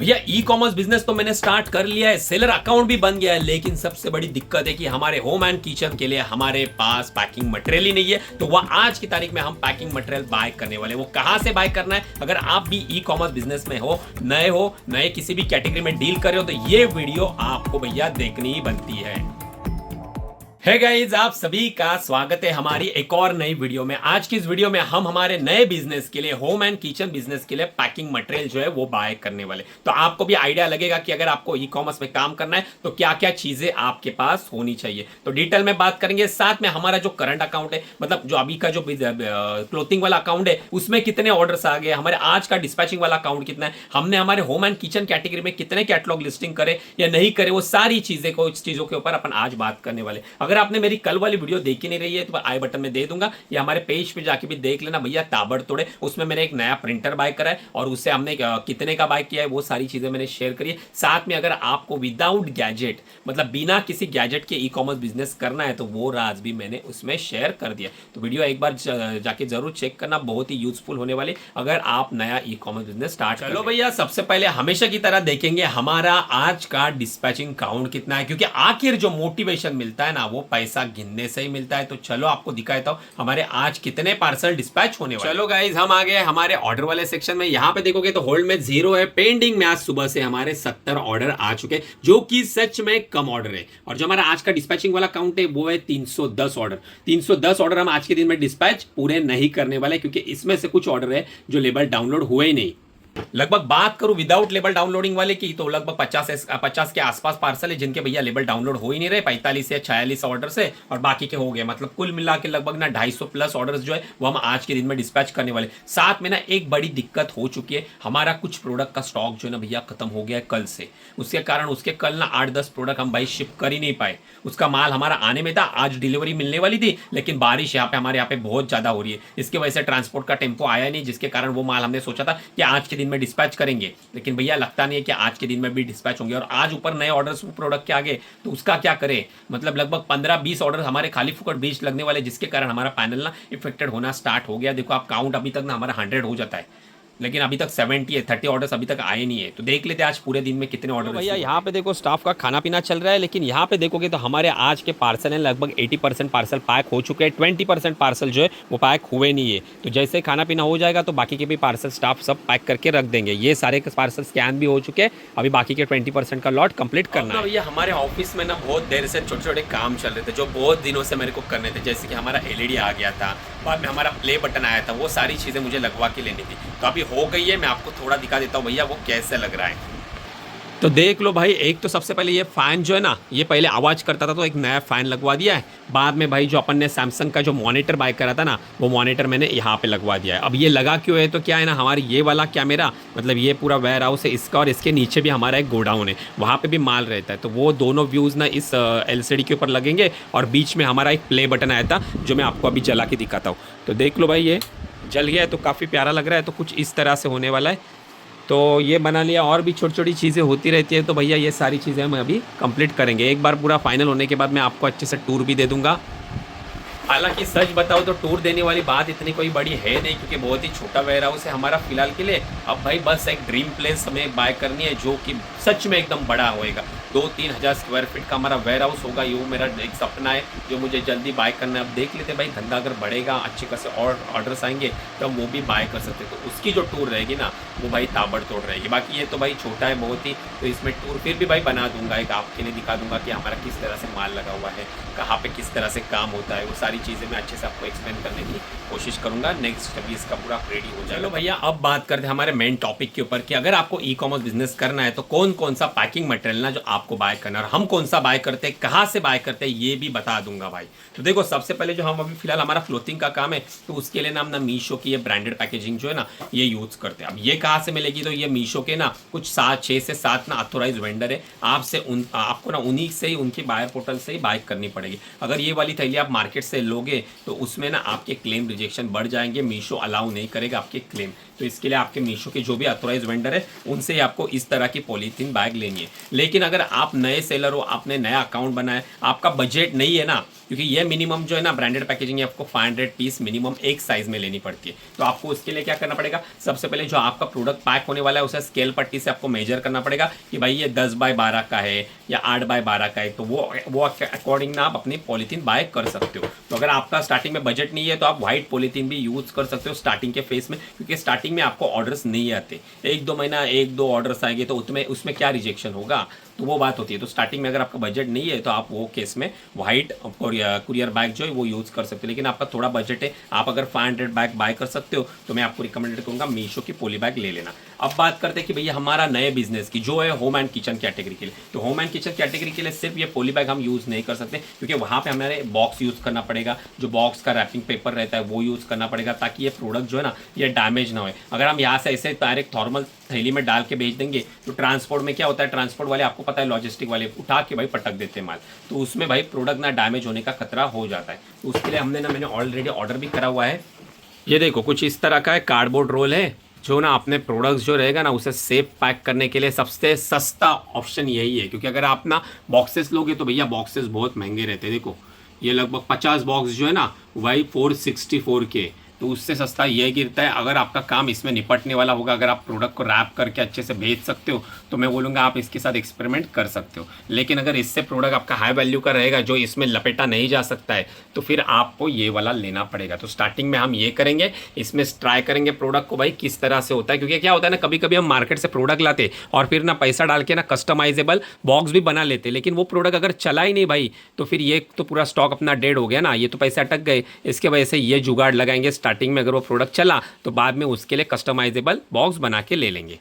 भैया e commerce business तो मैंने स्टार्ट कर लिया है, सेलर अकाउंट भी बन गया है, लेकिन सबसे बड़ी दिक्कत है कि हमारे होम एंड किचन के लिए हमारे पास पैकिंग मटेरियल ही नहीं है। तो वह आज की तारीख में हम पैकिंग मटेरियल बाय करने वाले, वो कहां से बाय करना है। अगर आप भी ई कॉमर्स बिजनेस में हो, नए किसी भी कैटेगरी में डील कर रहे हो, तो ये वीडियो आपको भैया देखनी ही बनती है। हे गाइस, आप सभी का स्वागत है हमारी एक और नई वीडियो में। आज की इस वीडियो में हम हमारे नए बिजनेस के लिए, होम एंड किचन बिजनेस के लिए पैकिंग मटेरियल जो है वो बाय करने वाले। तो आपको भी आइडिया लगेगा कि अगर आपको ई कॉमर्स में काम करना है तो क्या क्या चीजें आपके पास होनी चाहिए। तो डिटेल में बात करेंगे। साथ में हमारा जो करंट अकाउंट है, मतलब जो अभी का जो क्लोथिंग वाला अकाउंट है, उसमें कितने ऑर्डर्स आ गए, हमारे आज का डिस्पैचिंग वाला अकाउंट कितना है, हमने हमारे होम एंड किचन कैटेगरी में कितने कैटलॉग लिस्टिंग करे या नहीं करे, वो सारी चीजों के ऊपर अपन आज बात करने वाले। अगर आपने मेरी कल वाली वीडियो देखी नहीं रही है तो आई बटन में दे दूंगा, या हमारे पेज पे जाके भी देख लेना भैया, ताबड़तोड़। उसमें मैंने एक नया प्रिंटर बाय करा है और उससे हमने कितने का बाय किया है, वो सारी चीजें मैंने शेयर करी है। साथ में अगर आपको विदाउट गैजेट, मतलब बिना किसी गैजेट के ई कॉमर्स बिजनेस करना है, तो वो राज भी मैंने उसमें शेयर कर दिया। तो वीडियो एक बार जाके जरूर चेक करना, बहुत ही यूजफुल होने वाली अगर आप नया ई कॉमर्स बिजनेस स्टार्ट करो। भैया सबसे पहले हमेशा की तरह देखेंगे हमारा आज का डिस्पैचिंग काउंट कितना है, क्योंकि आखिर जो मोटिवेशन मिलता है ना, वो पैसा गिनने से ही मिलता है। तो चलो आपको दिखाता हूं हमारे आज कितने पार्सल डिस्पैच होने वाले। चलो गाइज, हम आ गए हमारे ऑर्डर वाले सेक्शन में। यहां पे देखोगे तो होल्ड में 0 है, पेंडिंग में आज सुबह से हमारे 70 ऑर्डर आ चुके हैं, जो कि सच में कम ऑर्डर है। और जो हमारा आज का डिस्पैचिंग वाला काउंट है वो है 310 ऑर्डर। 310 ऑर्डर हम आज के दिन में डिस्पैच पूरे नहीं करने वाले, क्योंकि इसमें से कुछ ऑर्डर है जो लेबल डाउनलोड हुए ही नहीं। लगभग बात करूं विदाउट लेबल डाउनलोडिंग वाले की, तो लगभग 50 के आसपास पार्सल है जिनके भैया लेबल डाउनलोड हो ही नहीं रहे। 45 या 46 ऑर्डर से, और बाकी के हो गए। मतलब कुल मिला के लगभग ना 250 प्लस ऑर्डर्स जो है वो हम आज के दिन में डिस्पैच करने वाले। साथ में ना एक बड़ी दिक्कत हो चुकी है, हमारा कुछ प्रोडक्ट का स्टॉक जो है ना भैया खत्म हो गया है कल से। उसके कारण उसके कल ना 8-10 प्रोडक्ट हम भाई शिप कर ही नहीं पाए। उसका माल हमारा आने में था, आज डिलीवरी मिलने वाली थी, लेकिन बारिश हमारे यहाँ पे बहुत ज्यादा हो रही है। इसकी वजह से ट्रांसपोर्ट का टेम्पो आया नहीं, जिसके कारण वो माल हमने सोचा था कि आज के दिन में डिस्पैच करेंगे, लेकिन भैया लगता नहीं है कि आज के दिन में भी डिस्पैच होंगे। और आज ऊपर नए ऑर्डर्स प्रोडक्ट के आगे, तो उसका क्या करें। मतलब लगभग 15-20 ऑर्डर हमारे खाली फुकट बीच लगने वाले, जिसके कारण हमारा पैनल ना इफेक्टेड होना स्टार्ट हो गया। देखो आप काउंट अभी तक ना हमारा 100 हो जाता है, लेकिन अभी तक 70 है, 30 ऑर्डर्स अभी तक आए नहीं है। तो देख लेते हैं आज पूरे दिन में कितने ऑर्डर। तो भैया यहाँ पे देखो स्टाफ का खाना पीना चल रहा है, लेकिन यहाँ पे देखोगे तो हमारे आज के पार्सल हैं लगभग 80% पार्सल पैक हो चुके हैं। 20% पार्सल जो है वो पैक हुए नहीं है। तो जैसे खाना पीना हो जाएगा तो बाकी के भी पार्सल स्टाफ सब पैक करके रख देंगे। ये सारे पार्सल स्कैन भी हो चुके हैं, अभी बाकी के 20% का लॉट कंप्लीट करना है। भैया हमारे ऑफिस में ना बहुत देर से छोटे छोटे काम चल रहे थे, जो बहुत दिनों से मेरे को करने थे। जैसे कि हमारा LED आ गया था, बाद में हमारा प्ले बटन आया था, वो सारी चीज़ें मुझे लगवा के लेनी थी। तो अभी हो गई है, मैं आपको थोड़ा दिखा देता हूँ भैया वो कैसे लग रहा है। तो देख लो भाई, एक तो सबसे पहले ये फ़ैन जो है ना, ये पहले आवाज़ करता था, तो एक नया फ़ैन लगवा दिया है। बाद में भाई जो अपन ने सैमसंग का जो मॉनिटर बाय करा था ना, वो मॉनिटर मैंने यहाँ पे लगवा दिया है। अब ये लगा क्यों है, तो क्या है ना, हमारी ये वाला कैमरा, मतलब ये पूरा वेयर हाउस है इसका, और इसके नीचे भी हमारा एक गोडाउन है, वहाँ पे भी माल रहता है। तो वो दोनों व्यूज़ ना इस LCD के ऊपर लगेंगे, और बीच में हमारा एक प्ले बटन आया था जो मैं आपको अभी जला के दिखाता हूँ। तो देख लो भाई, ये जल गया है, तो काफ़ी प्यारा लग रहा है। तो कुछ इस तरह से होने वाला है। तो ये बना लिया, और भी छोटी छोटी चीज़ें होती रहती है। तो भैया ये सारी चीज़ें हम अभी कंप्लीट करेंगे। एक बार पूरा फाइनल होने के बाद मैं आपको अच्छे से टूर भी दे दूंगा। हालांकि सच बताओ तो टूर देने वाली बात इतनी कोई बड़ी है नहीं, क्योंकि बहुत ही छोटा वेयर हाउस है हमारा फिलहाल के लिए। अब भाई बस एक ड्रीम प्लेस हमें बाय करनी है, जो कि सच में एकदम बड़ा होएगा। 2-3 हज़ार स्क्वायर फीट का हमारा वेयर हाउस होगा। ये मेरा एक सपना है जो मुझे जल्दी बाय करना है। अब देख लेते भाई, धंधा अगर बढ़ेगा, अच्छे खासे और ऑर्डर्स आएंगे तो हम वो भी बाय कर सकते हैं। तो उसकी जो टूर रहेगी ना, वो भाई ताबड़तोड़ रहेगी। बाकी ये तो भाई छोटा है बहुत ही, तो इसमें टूर फिर भी भाई बना दूंगा, एक आपके लिए दिखा दूंगा कि हमारा किस तरह से माल लगा हुआ है, कहाँ पे किस तरह से काम होता है। वो सारी चीज़ें मैं अच्छे से आपको एक्सप्लेन करने की कोशिश करूंगा। नेक्स्ट अभी इसका पूरा रेडी हो जाएगा। चलो भैया, अब बात करते हैं हमारे मेन टॉपिक के ऊपर कि अगर आपको ई कॉमर्स बिजनेस करना है तो कौन कौन सा पैकिंग मटेरियल ना जो आपको बाय करना है, और हम कौन सा बाय करते हैं, कहाँ से बाय करते हैं, ये भी बता दूंगा भाई। तो देखो सबसे पहले जो हम अभी फिलहाल हमारा क्लोथिंग का काम है, तो उसके लिए ना हम ना मीशो की ये ब्रांडेड पैकेजिंग जो है ना, ये यूज करते हैं। अब ये कहाँ से मिलेगी, तो ये मीशो के ना कुछ 6 से 7 ना ऑथोराइज वेंडर है। आपको ना उन्हीं से ही, उनकी बायर पोर्टल से ही बाय करनी पड़ेगी। अगर ये वाली थैली आप मार्केट से लोगे तो उसमें ना आपके क्लेम रिजेक्शन बढ़ जाएंगे, मीशो अलाउ नहीं करेगा आपके क्लेम। तो इसके लिए आपके मीशो के जो भी ऑथोराइज वेंडर है, उनसे आपको इस तरह की पॉलीथीन बैग लेनी है। लेकिन अगर आप नए सेलर हो, आपने नया अकाउंट बनाया, आपका बजट नहीं है ना, क्योंकि ये मिनिमम जो है ना ब्रांडेड पैकेजिंग है आपको 500 पीस मिनिमम एक साइज में लेनी पड़ती है। तो आपको उसके लिए क्या करना पड़ेगा, सबसे पहले जो आपका प्रोडक्ट पैक होने वाला है उसे स्केल पट्टी से आपको मेजर करना पड़ेगा कि भाई ये 10x12 का है या 8x12 का है। तो वो अकॉर्डिंग ना आप अपनी पॉलीथीन बाय कर सकते हो। तो अगर आपका स्टार्टिंग में बजट नहीं है तो आप व्हाइट पॉलीथीन भी यूज कर सकते हो स्टार्टिंग के फेस में, क्योंकि स्टार्टिंग में आपको ऑर्डर्स नहीं आते। 1-2 महीना 1-2 ऑर्डर्स आएंगे तो उसमें क्या रिजेक्शन होगा, तो वो बात होती है। तो स्टार्टिंग में अगर आपका बजट नहीं है तो आप वो केस में व्हाइट कुरियर बैग जो है वो यूज़ कर सकते हो। लेकिन आपका थोड़ा बजट है, आप अगर 500 बैग बाय कर सकते हो तो मैं आपको रिकमेंड करूँगा मीशो की पॉली बैग ले लेना। अब बात करते हैं कि भैया हमारा नए बिजनेस की जो है होम एंड किचन कैटेगरी के लिए। तो होम एंड किचन कैटेगरी के लिए सिर्फ ये पॉली बैग हम यूज़ नहीं कर सकते, क्योंकि वहाँ पे हमारे बॉक्स यूज़ करना पड़ेगा, जो बॉक्स का रैपिंग पेपर रहता है वो यूज़ करना पड़ेगा, ताकि ये प्रोडक्ट जो है ना ये डैमेज ना हो। अगर हम यहाँ से ऐसे डायरेक्ट नॉर्मल थैली में डाल के भेज देंगे तो ट्रांसपोर्ट में क्या होता है, ट्रांसपोर्ट वाले आपको पता है लॉजिस्टिक वाले उठा के भाई पटक देते हैं माल, तो उसमें भाई प्रोडक्ट ना डैमेज होने का खतरा हो जाता है। तो उसके लिए मैंने ऑलरेडी ऑर्डर भी करा हुआ है। ये देखो कुछ इस तरह का है, कार्डबोर्ड रोल है, जो ना अपने प्रोडक्ट्स जो रहेगा ना उसे सेफ पैक करने के लिए सबसे सस्ता ऑप्शन यही है। क्योंकि अगर आप ना बॉक्सेस लोगे तो भैया बॉक्सेस बहुत महंगे रहते हैं। देखो ये लगभग 50 बॉक्स जो है ना वही 464 के, तो उससे सस्ता ये गिरता है। अगर आपका काम इसमें निपटने वाला होगा, अगर आप प्रोडक्ट को रैप करके अच्छे से भेज सकते हो तो मैं बोलूँगा आप इसके साथ एक्सपेरिमेंट कर सकते हो। लेकिन अगर इससे प्रोडक्ट आपका हाई वैल्यू का रहेगा जो इसमें लपेटा नहीं जा सकता है तो फिर आपको ये वाला लेना पड़ेगा। तो स्टार्टिंग में हम ये करेंगे, इसमें ट्राई करेंगे प्रोडक्ट को भाई किस तरह से होता है। क्योंकि क्या होता है ना, कभी कभी हम मार्केट से प्रोडक्ट लाते और फिर ना पैसा डाल के ना कस्टमाइजेबल बॉक्स भी बना लेते, लेकिन वो प्रोडक्ट अगर चला ही नहीं भाई तो फिर ये तो पूरा स्टॉक अपना डेड हो गया ना, ये तो पैसे अटक गए। इसके वजह से ये जुगाड़ लगाएंगे स्टार्टिंग में, अगर वो प्रोडक्ट चला तो बाद में उसके लिए कस्टमाइजेबल बॉक्स बना के ले लेंगे।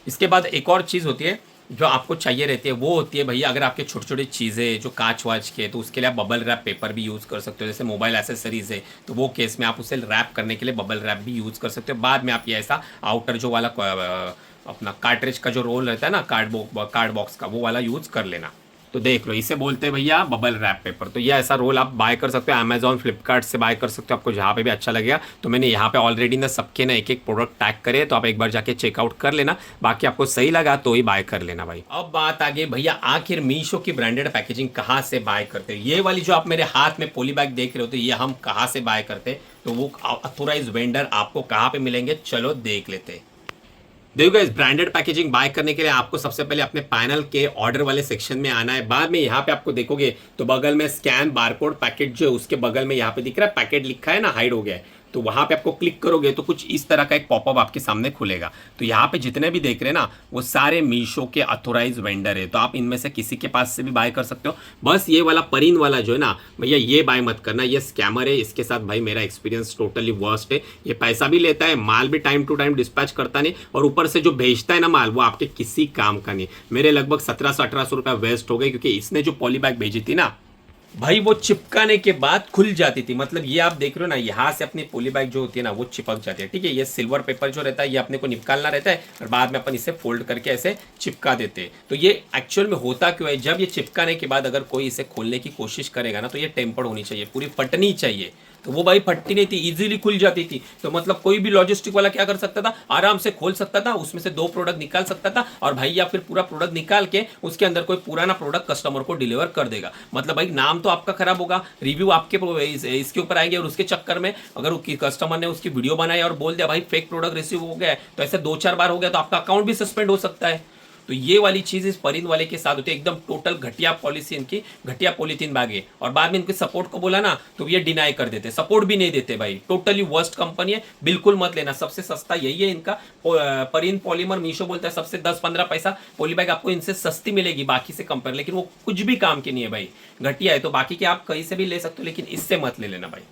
इसके बाद एक और चीज़ होती है जो आपको चाहिए रहती है, वो होती है भैया अगर आपके छोटी छोटी चीज़ें जो कांच वाच के, तो उसके लिए आप बबल रैप पेपर भी यूज़ कर सकते हो। जैसे मोबाइल एसेसरीज है तो वो केस में आप उसे रैप करने के लिए बबल रैप भी यूज़ कर सकते हो। बाद में आप ये ऐसा आउटर जो वाला अपना कार्ट्रिज का जो रोल रहता है ना कार्ड बॉक्स का, वो वाला यूज़ कर लेना। तो देख लो, इसे बोलते हैं भैया बबल रैप पेपर। तो ये ऐसा रोल आप बाय कर सकते हो, अमेजॉन फ्लिपकार्ट से बाय कर सकते हो, आपको जहाँ पे भी अच्छा लगेगा। तो मैंने यहाँ पे ऑलरेडी ना सबके ना एक एक प्रोडक्ट टैग करे, तो आप एक बार जाके चेकआउट कर लेना, बाकी आपको सही लगा तो ही बाय कर लेना भाई। अब बात आ गई भैया आखिर मीशो की ब्रांडेड पैकेजिंग कहाँ से बाय करते हो। ये वाली जो आप मेरे हाथ में पॉली बैग देख रहे हो तो ये हम कहाँ से बाय करते हैं, तो वो ऑथोराइज वेंडर आपको कहाँ पे मिलेंगे, चलो देख लेते हैं। देखो गाइस, ब्रांडेड पैकेजिंग बाय करने के लिए आपको सबसे पहले अपने पैनल के ऑर्डर वाले सेक्शन में आना है। बाद में यहाँ पे आपको देखोगे तो बगल में स्कैन बारकोड पैकेट जो है उसके बगल में यहाँ पे दिख रहा है पैकेट लिखा है ना, हाइड हो गया है, तो वहाँ पे आपको क्लिक करोगे तो कुछ इस तरह का एक पॉपअप आपके सामने खुलेगा। तो यहाँ पे जितने भी देख रहे हैं ना वो सारे मीशो के ऑथोराइज वेंडर है, तो आप इनमें से किसी के पास से भी बाय कर सकते हो। बस ये वाला परीन वाला जो है ना भैया ये बाय मत करना, ये स्कैमर है। इसके साथ भाई मेरा एक्सपीरियंस टोटली वर्स्ट है। ये पैसा भी लेता है, माल भी टाइम टू टाइम डिस्पैच करता नहीं, और ऊपर से जो भेजता है ना माल वो आपके किसी काम का नहीं। मेरे लगभग 1700-1800 रुपये वेस्ट हो गए, क्योंकि इसने जो पॉली बैग भेजी थी ना भाई वो चिपकाने के बाद खुल जाती थी। मतलब ये आप देख रहे हो ना, यहाँ से अपनी पॉली बैग जो होती है ना वो चिपक जाती है। ठीक है, ये सिल्वर पेपर जो रहता है ये अपने को निकालना रहता है और बाद में अपन इसे फोल्ड करके ऐसे चिपका देते हैं। तो ये एक्चुअल में होता क्यों है, जब ये चिपकाने के बाद अगर कोई इसे खोलने की कोशिश करेगा ना तो ये टेम्पर्ड होनी चाहिए, पूरी फटनी चाहिए। तो वो भाई फटती नहीं थी, इजीली खुल जाती थी। तो मतलब कोई भी लॉजिस्टिक वाला क्या कर सकता था, आराम से खोल सकता था, उसमें से 2 प्रोडक्ट निकाल सकता था और भाई या फिर पूरा प्रोडक्ट निकाल के उसके अंदर कोई पुराना प्रोडक्ट कस्टमर को डिलीवर कर देगा। मतलब भाई नाम तो आपका खराब होगा, रिव्यू आपके इसके ऊपर आएंगे, और उसके चक्कर में अगर कस्टमर ने उसकी वीडियो बनाई और बोल दिया भाई फेक प्रोडक्ट रिसीव हो गया है, तो ऐसे 2-4 बार हो गया तो आपका अकाउंट भी सस्पेंड हो सकता है। तो ये वाली चीज इस परिंद वाले के साथ होती है, एकदम टोटल घटिया पॉलिसी इनकी, घटिया पॉलीथीन बैग है। और बाद में इनके सपोर्ट को बोला ना तो ये डिनाई कर देते, सपोर्ट भी नहीं देते भाई। टोटली वर्स्ट कंपनी है, बिल्कुल मत लेना। सबसे सस्ता यही है इनका परिंद पॉलीमर। मीशो बोलता है सबसे 10-15 पैसा पॉली बैग आपको इनसे सस्ती मिलेगी बाकी से कंपेयर, लेकिन वो कुछ भी काम की नहीं है भाई, घटिया है। तो बाकी के आप कहीं से भी ले सकते हो, लेकिन इससे मत ले लेना भाई।